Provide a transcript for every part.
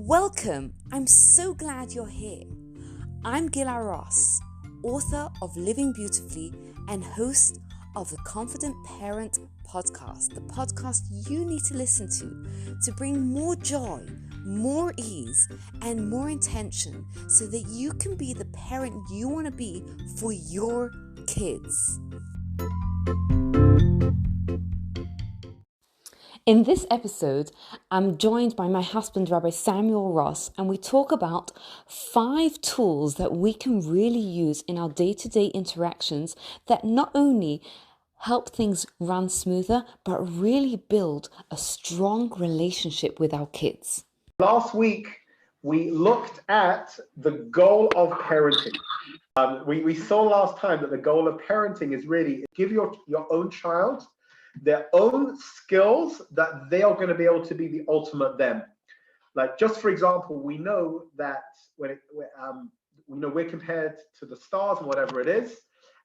Welcome! I'm so glad you're here. I'm Gila Ross, author of Living Beautifully and host of the Confident Parent podcast, the podcast you need to listen to bring more joy, more ease, and more intention so that you can be the parent you want to be for your kids. In this episode, I'm joined by my husband, Rabbi Samuel Ross, and we talk about 5 tools that we can really use in our day-to-day interactions that not only help things run smoother, but really build a strong relationship with our kids. Last week, we looked at the goal of parenting. We saw last time that the goal of parenting is really give your own child their own skills that they are going to be able to be the ultimate them. Like, just for example, we know that we're compared to the stars and whatever it is,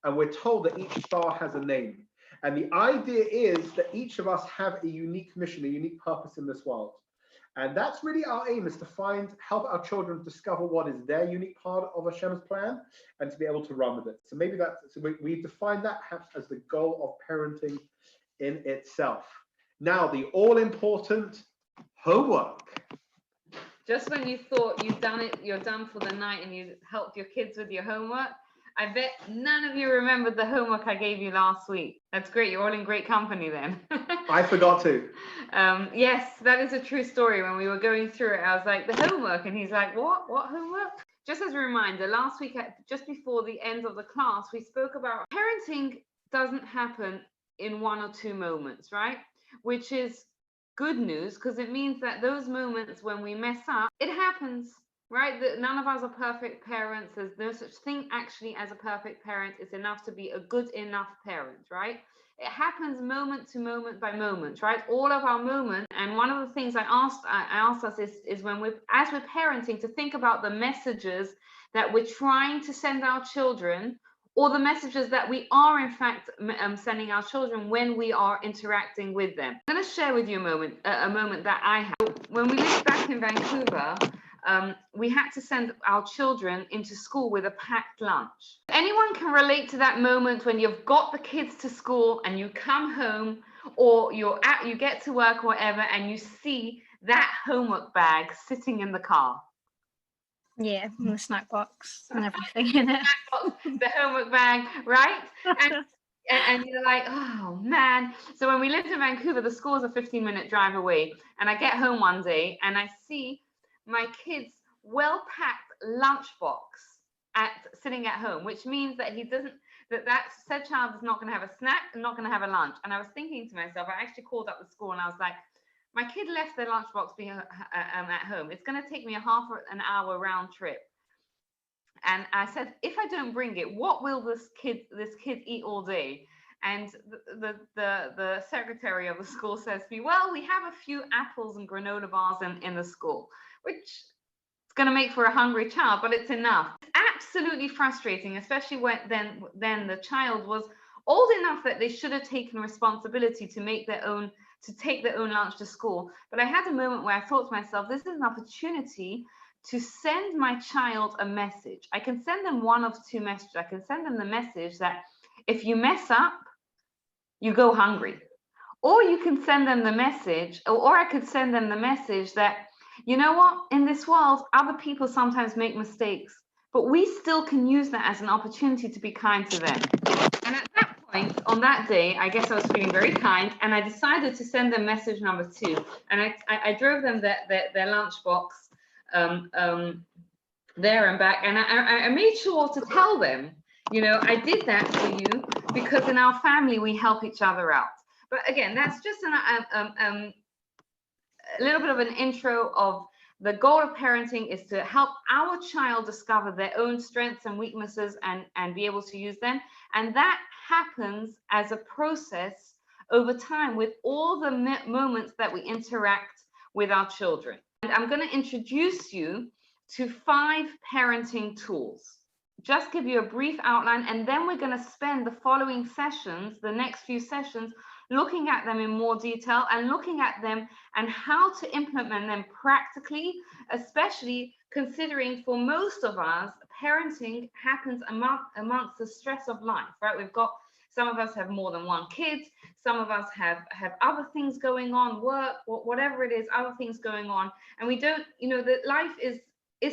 and we're told that each star has a name. And the idea is that each of us have a unique mission, a unique purpose in this world. And that's really our aim, is to help our children discover what is their unique part of Hashem's plan and to be able to run with it. So maybe we define that perhaps as the goal of parenting in itself. Now, the all-important homework. Just when you thought you're done for the night and you helped your kids with your homework, I bet none of you remembered the homework I gave you last week. That's great. You're all in great company then. I forgot to. Yes, that is a true story. When we were going through it, I was like, the homework. And he's like, what homework? Just as a reminder, last week, just before the end of the class, we spoke about parenting doesn't happen in 1 or 2 moments, right? Which is good news, because it means that those moments when we mess up, it happens, right? That none of us are perfect parents. There's no such thing actually as a perfect parent. It's enough to be a good enough parent, right? It happens moment to moment by moment, right? All of our moments. And one of the things I asked us is when as we're parenting, to think about the messages that we're trying to send our children, or the messages that we are in fact sending our children when we are interacting with them. I'm going to share with you a moment that I had. When we lived back in Vancouver, we had to send our children into school with a packed lunch. Anyone can relate to that moment when you've got the kids to school and you come home, or you get to work or whatever, and you see that homework bag sitting in the car. Yeah, and the snack box and everything in it. The homework bag, right? And you're like, oh man. So when we lived in Vancouver, the school is a 15-minute drive away. And I get home one day and I see my kids' well-packed lunchbox sitting at home, which means that that said child is not going to have a snack and not going to have a lunch. And I was thinking to myself, I actually called up the school and I was like, my kid left their lunchbox at home. It's going to take me a half an hour round trip. And I said, if I don't bring it, what will this kid eat all day? And the secretary of the school says to me, well, we have a few apples and granola bars in the school, which is going to make for a hungry child, but it's enough. It's absolutely frustrating, especially when then the child was old enough that they should have taken responsibility to take their own lunch to school. But I had a moment where I thought to myself, this is an opportunity to send my child a message. I can send them one of 2 messages. I can send them the message that if you mess up, you go hungry. Or you can send them the message, or I could send them the message that, you know what, in this world, other people sometimes make mistakes, but we still can use that as an opportunity to be kind to them. And at that point, on that day, I guess I was feeling very kind, and I decided to send them message number 2. And I drove them their lunchbox there and back, and I made sure to tell them, you know, I did that for you because in our family we help each other out. But again, that's just a little bit of an intro of the goal of parenting is to help our child discover their own strengths and weaknesses and be able to use them. And that happens as a process over time with all the moments that we interact with our children. And I'm going to introduce you to 5 parenting tools. Just give you a brief outline, and then we're going to spend the following sessions, the next few sessions, looking at them in more detail and looking at them and how to implement them practically, especially considering for most of us, parenting happens amongst the stress of life, right? Some of us have more than one kid. Some of us have other things going on, work, whatever it is, other things going on. And we don't, that life is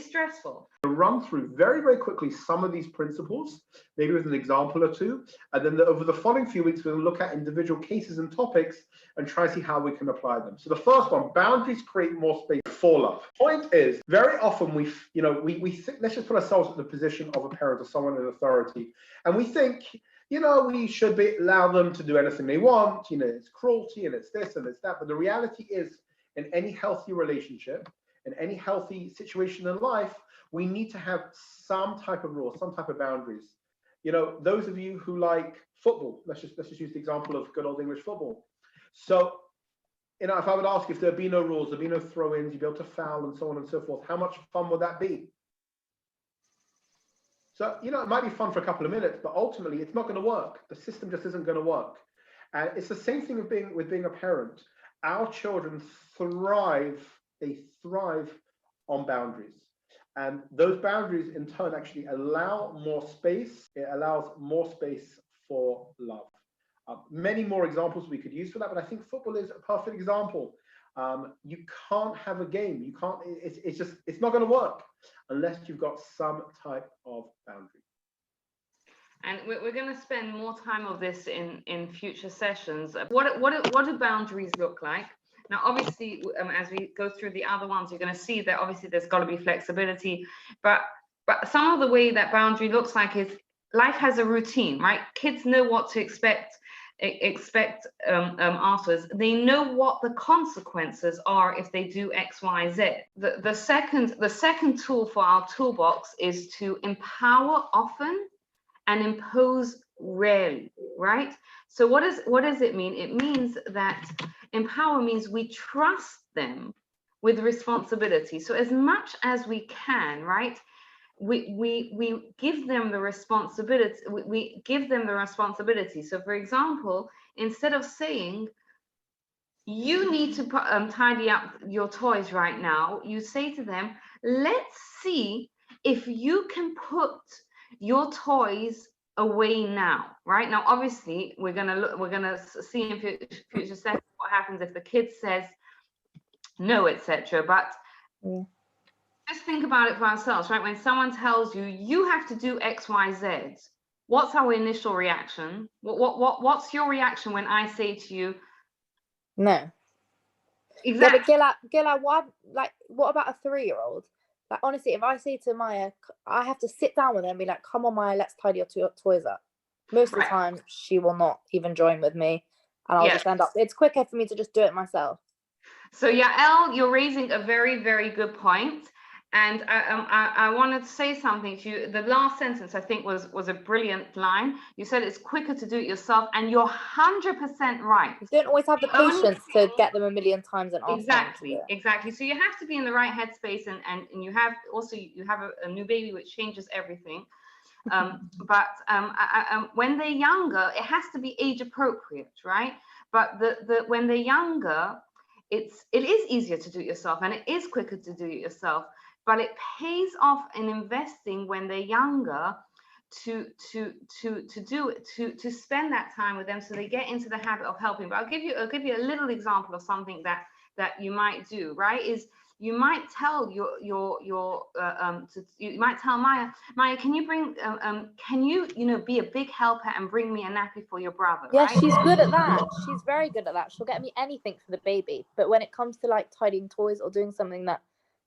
stressful. We'll run through very, very quickly some of these principles, maybe with an example or two. And then over the following few weeks, we'll look at individual cases and topics and try to see how we can apply them. So the first one, boundaries create more space for love. Point is, very often we think, let's just put ourselves in the position of a parent or someone in authority. And we think, we should allow them to do anything they want. It's cruelty and it's this and it's that. But the reality is, in any healthy relationship, in any healthy situation in life, we need to have some type of rules, some type of boundaries. Those of you who like football, let's just use the example of good old English football. So, if I would ask if there'd be no rules, there'd be no throw-ins, you'd be able to foul and so on and so forth, how much fun would that be? So, it might be fun for a couple of minutes, but ultimately it's not going to work. The system just isn't going to work. And it's the same thing with being a parent. Our children thrive on boundaries. And those boundaries in turn actually allow more space. It allows more space for love. Many more examples we could use for that, but I think football is a perfect example. You can't have a game. You can't, it's not going to work unless you've got some type of boundary. And we're going to spend more time of this in future sessions. What do boundaries look like? Now, obviously, as we go through the other ones, you're going to see that obviously there's got to be flexibility. But some of the way that boundary looks like is life has a routine, right? Kids know what to expect afterwards. They know what the consequences are if they do X, Y, Z. The second tool for our toolbox is to empower often and impose rarely, right? So what does it mean? It means that empower means we trust them with responsibility. So as much as we can, right? We give them the responsibility. We give them the responsibility. So for example, instead of saying, you need to tidy up your toys right now, you say to them, let's see if you can put your toys away now, right? Now, obviously, we're gonna see in future sessions what happens if the kid says no, etc. But just think about it for ourselves, right? When someone tells you you have to do X, Y, Z, what's our initial reaction? What's your reaction when I say to you, no? Exactly. Yeah, but Gila, what about a 3-year-old? Like, honestly, if I say to Maya, I have to sit down with her and be like, come on, Maya, let's tidy your toys up. Most of the time, she will not even join with me. And I'll just end up, it's quicker for me to just do it myself. So, Yael, you're raising a very, very good point. And I wanted to say something to you. The last sentence, I think, was a brilliant line. You said it's quicker to do it yourself, and you're 100% right. You don't always have the patience to get them a million times and ask them to do it. Exactly. So you have to be in the right headspace, and you have a new baby, which changes everything. But when they're younger, it has to be age appropriate, right? But when they're younger, it is easier to do it yourself, and it is quicker to do it yourself. But it pays off in investing when they're younger to spend that time with them, so they get into the habit of helping. But I'll give you a little example of something that you might do, right? Is you might tell you might tell Maya, can you bring can you be a big helper and bring me a nappy for your brother? Yeah, right? she's good at that. She's very good at that. She'll get me anything for the baby. But when it comes to like tidying toys or doing something that,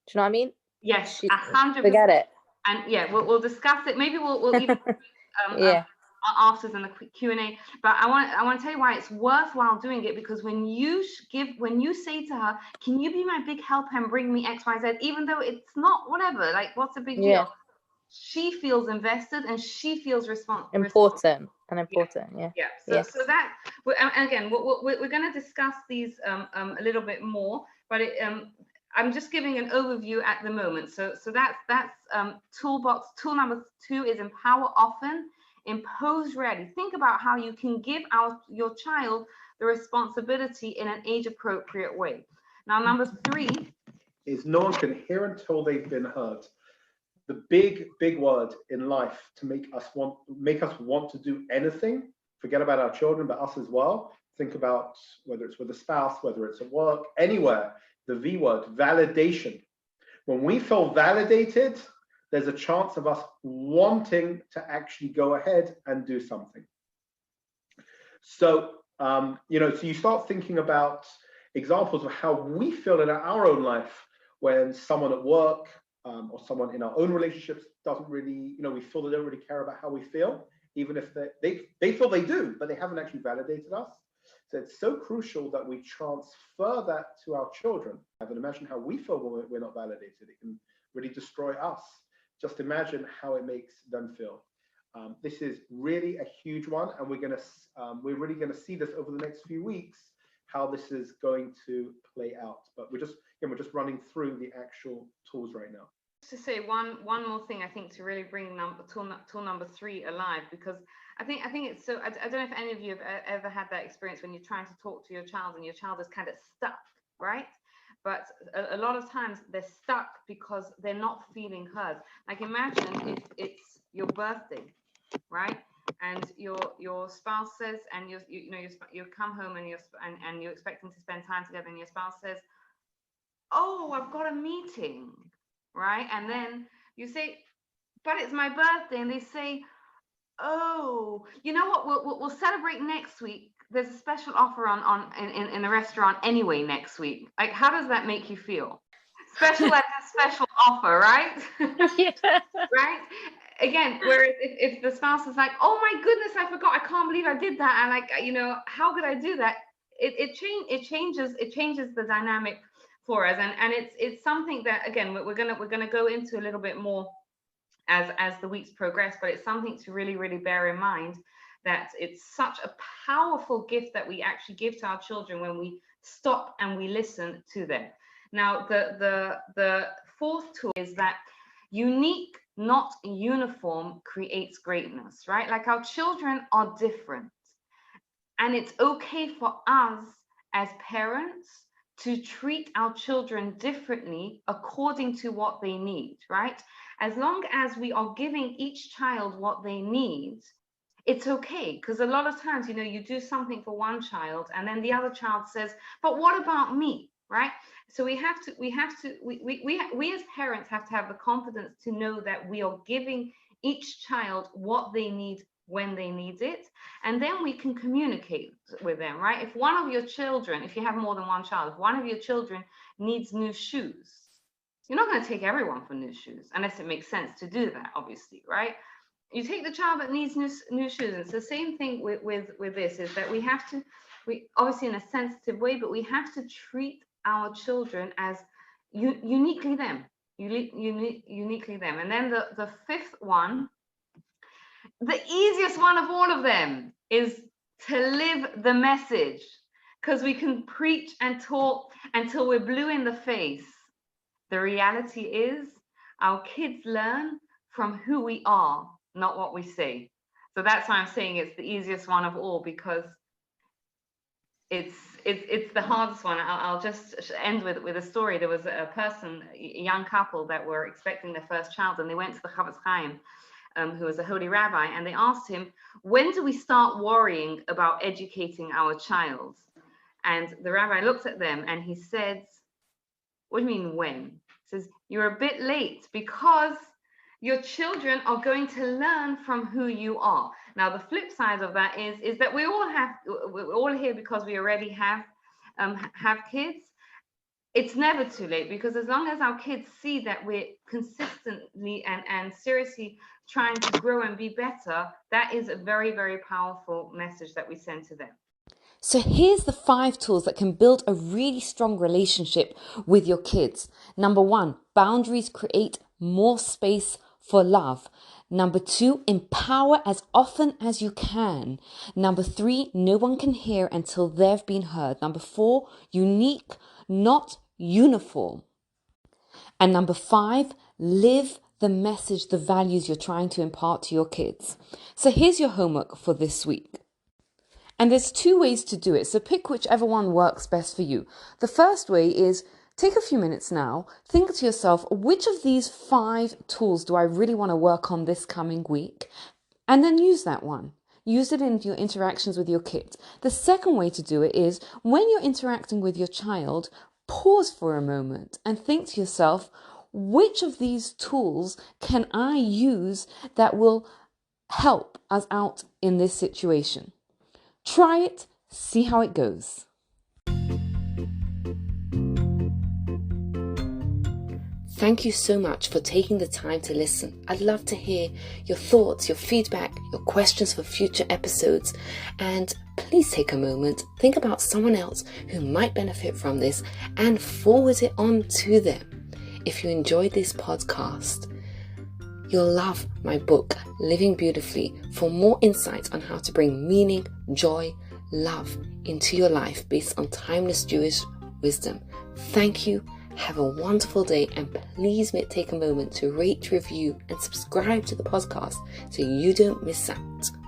do you know what I mean? Yes, 100%. Forget it. And we'll discuss it. Maybe we'll even after in the Q&A. But I want to tell you why it's worthwhile doing it, because when you say to her, can you be my big helper and bring me X, Y, Z, even though it's not whatever, like what's the big deal? She feels invested and she feels important. So that, again, we're going to discuss these a little bit more, but I'm just giving an overview at the moment. So that's toolbox. Tool number 2 is empower often, impose rarely. Think about how you can give your child the responsibility in an age-appropriate way. Now, number 3 is no one can hear until they've been heard. The big word in life to make us want to do anything. Forget about our children, but us as well. Think about whether it's with a spouse, whether it's at work, anywhere. The V word, validation. When we feel validated, there's a chance of us wanting to actually go ahead and do something. So, so you start thinking about examples of how we feel in our own life when someone at work or someone in our own relationships doesn't really, we feel they don't really care about how we feel, even if they feel they do, but they haven't actually validated us. So it's so crucial that we transfer that to our children. And imagine how we feel when we're not validated. It can really destroy us. Just imagine how it makes them feel. This is really a huge one, and we're really gonna see this over the next few weeks, how this is going to play out. But we're just running through the actual tools right now. To say one more thing, I think, to really bring tool number 3 alive, because I think it's so. I don't know if any of you have ever had that experience when you're trying to talk to your child and your child is kind of stuck, right? But a lot of times they're stuck because they're not feeling heard. Like, imagine if it's your birthday, right? And your spouse says, and you come home and you're expecting to spend time together, and your spouse says, "Oh, I've got a meeting," right? And then you say, "But it's my birthday," and they say, "Oh, you know what? We'll celebrate next week. There's a special offer in the restaurant anyway next week." Like, how does that make you feel? Special like a special offer, right? Yeah. Right? Again, whereas if the spouse is like, "Oh my goodness, I forgot. I can't believe I did that." And how could I do that? It changes the dynamic for us, and it's something that, again, we're gonna go into a little bit more as the weeks progress, but it's something to really bear in mind, that it's such a powerful gift that we actually give to our children when we stop and we listen to them. Now, the 4th tool is that unique, not uniform, creates greatness, right? Like, our children are different, and it's okay for us as parents to treat our children differently according to what they need, right? As long as we are giving each child what they need, it's okay. Because a lot of times, you do something for one child and then the other child says, "But what about me?" Right? So we as parents have to have the confidence to know that we are giving each child what they need when they need it, and then we can communicate with them, right? If one of your children, if you have more than one child, if one of your children needs new shoes, you're not going to take everyone for new shoes unless it makes sense to do that, obviously, right? You take the child that needs new shoes. And it's the same thing with this, is that we obviously, in a sensitive way, but we have to treat our children as uniquely them, uniquely them. And then the 5th one, the easiest one of all of them, is to live the message, because we can preach and talk until we're blue in the face. The reality is, our kids learn from who we are, not what we say. So that's why I'm saying it's the easiest one of all, because it's the hardest one. I'll just end with a story. There was a young couple that were expecting their first child, and they went to the Chafetz Chaim, who was a holy rabbi, and they asked him, "When do we start worrying about educating our child?" And the rabbi looked at them and he said, "What do you mean when?" He says, "You're a bit late, because your children are going to learn from who you are." Now, the flip side of that is that we're all here because we already have kids. It's never too late, because as long as our kids see that we're consistently and seriously trying to grow and be better, that is a very, very powerful message that we send to them. So here's the 5 tools that can build a really strong relationship with your kids. Number 1, boundaries create more space for love. Number 2, empower as often as you can. Number 3, no one can hear until they've been heard. Number 4, unique, not uniform. And number 5, live the message, the values you're trying to impart to your kids. So here's your homework for this week. And there's 2 ways to do it, so pick whichever one works best for you. The first way is take a few minutes now, think to yourself, which of these 5 tools do I really want to work on this coming week? And then use that one. Use it in your interactions with your kids. The second way to do it is when you're interacting with your child, pause for a moment and think to yourself, which of these tools can I use that will help us out in this situation? Try it, see how it goes. Thank you so much for taking the time to listen. I'd love to hear your thoughts, your feedback, your questions for future episodes. And please take a moment, think about someone else who might benefit from this and forward it on to them. If you enjoyed this podcast, you'll love my book, Living Beautifully, for more insights on how to bring meaning, joy, love into your life based on timeless Jewish wisdom. Thank you. Have a wonderful day, and please take a moment to rate, review and subscribe to the podcast so you don't miss out.